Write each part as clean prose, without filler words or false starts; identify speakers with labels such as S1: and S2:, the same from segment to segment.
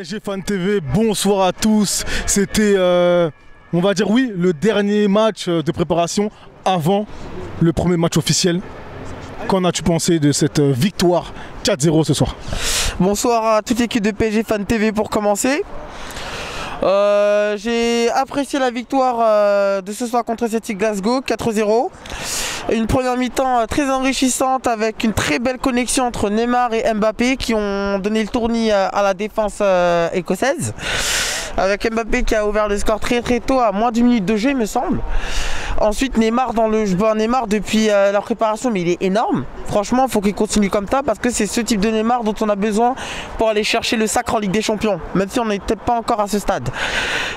S1: PSG Fan TV, bonsoir à tous. C'était, on va dire oui, le dernier match de préparation avant le premier match officiel. Qu'en as-tu pensé de cette victoire 4-0 ce soir?
S2: Bonsoir à toute l'équipe de PSG Fan TV pour commencer. J'ai apprécié la victoire de ce soir contre Celtic Glasgow, 4-0. Une première mi-temps très enrichissante avec une très belle connexion entre Neymar et Mbappé qui ont donné le tournis à la défense écossaise. Avec Mbappé qui a ouvert le score très tôt à moins d'une minute de jeu il me semble. Ensuite Neymar dans le jeu, Neymar depuis la préparation, mais il est énorme. Franchement il faut qu'il continue comme ça parce que c'est ce type de Neymar dont on a besoin pour aller chercher le sacre en Ligue des Champions, même si on n'était pas encore à ce stade.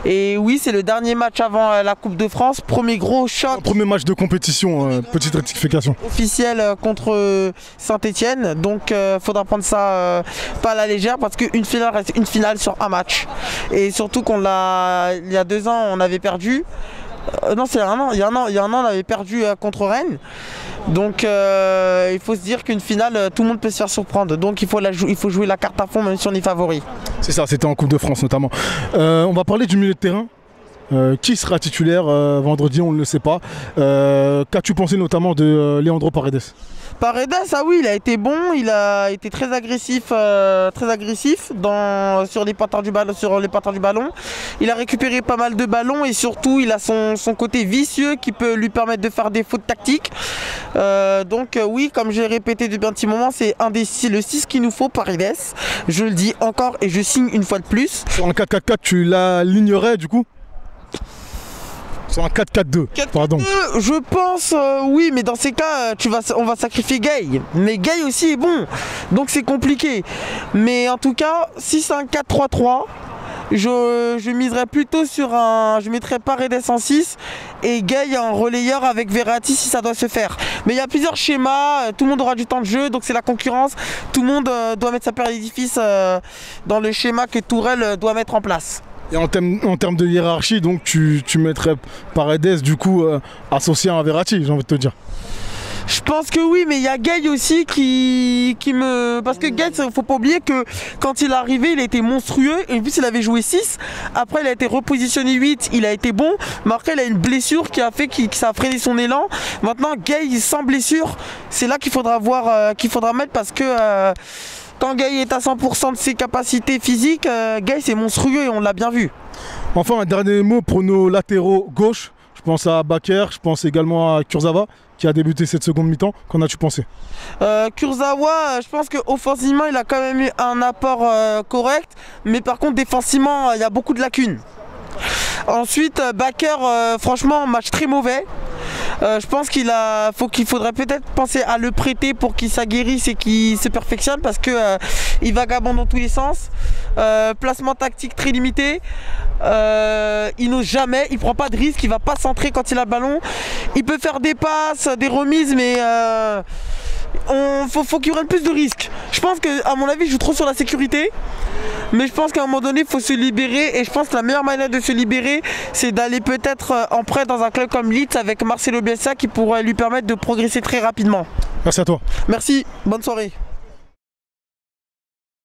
S2: Et oui, c'est le dernier match avant la Coupe de France, premier gros choc.
S1: Premier match de compétition, petite rectification.
S2: Officiel contre Saint-Etienne, donc faudra prendre ça pas à la légère parce qu'une finale reste une finale sur un match. Et surtout qu'on l'a, il y a 2 ans on avait perdu. Non, c'est un an. Il y a un an, on avait perdu contre Rennes. Donc il faut se dire qu'une finale, tout le monde peut se faire surprendre. Donc il faut jouer la carte à fond même si on est favori.
S1: C'est ça, c'était en Coupe de France notamment. On va parler du milieu de terrain. Qui sera titulaire vendredi, on ne le sait pas. Qu'as-tu pensé notamment de Leandro Paredes?
S2: Paredes, ah oui, il a été bon, il a été très agressif sur les porteurs du ballon. Il a récupéré pas mal de ballons et surtout il a son côté vicieux qui peut lui permettre de faire des fautes tactiques. Oui, comme j'ai répété depuis un petit moment, c'est le 6 qu'il nous faut, Paredes. Je le dis encore et je signe une fois de plus.
S1: Sur un 4-4-4, tu l'alignerais du coup? Sur un 4-4-2, pardon.
S2: Je pense, oui, mais dans ces cas, on va sacrifier Gay. Mais Gay aussi est bon, donc c'est compliqué. Mais en tout cas, si c'est un 4-3-3, je miserais plutôt sur je mettrais Paredes en 6 et Gay en relayeur avec Verratti si ça doit se faire. Mais il y a plusieurs schémas, tout le monde aura du temps de jeu, donc c'est la concurrence. Tout le monde doit mettre sa paire d'édifice dans le schéma que Tourelle doit mettre en place.
S1: Et en termes de hiérarchie, donc tu mettrais Paredes du coup associé à Verratti, j'ai envie de te dire.
S2: Je pense que oui, mais il y a Gay aussi qui me... Parce que Gay, il ne faut pas oublier que quand il est arrivé, il a été monstrueux. Et en plus, il avait joué 6. Après, il a été repositionné 8. Il a été bon. Mais après, il a une blessure qui a fait que ça a freiné son élan. Maintenant, Gay, sans blessure, c'est là qu'il faudra mettre parce que... Quand Gay est à 100% de ses capacités physiques, Gay c'est monstrueux et on l'a bien vu.
S1: Enfin, un dernier mot pour nos latéraux gauche. Je pense à Bakker, je pense également à Kurzawa qui a débuté cette seconde mi-temps. Qu'en as-tu pensé?
S2: Kurzawa, je pense qu'offensivement il a quand même eu un apport correct, mais par contre défensivement il y a beaucoup de lacunes. Ensuite, Bakker, franchement, match très mauvais. Je pense qu'il faudrait peut-être penser à le prêter pour qu'il s'aguerrisse et qu'il se perfectionne parce que il vagabonde dans tous les sens. Placement tactique très limité. Il n'ose jamais, il prend pas de risque, il va pas centrer quand il a le ballon. Il peut faire des passes, des remises, mais faut qu'il prenne plus de risques. Je pense qu'à mon avis, il joue trop sur la sécurité. Mais je pense qu'à un moment donné, il faut se libérer. Et je pense que la meilleure manière de se libérer, c'est d'aller peut-être en prêt dans un club comme Leeds avec Marcelo Bielsa qui pourrait lui permettre de progresser très rapidement.
S1: Merci à toi.
S2: Merci, bonne soirée.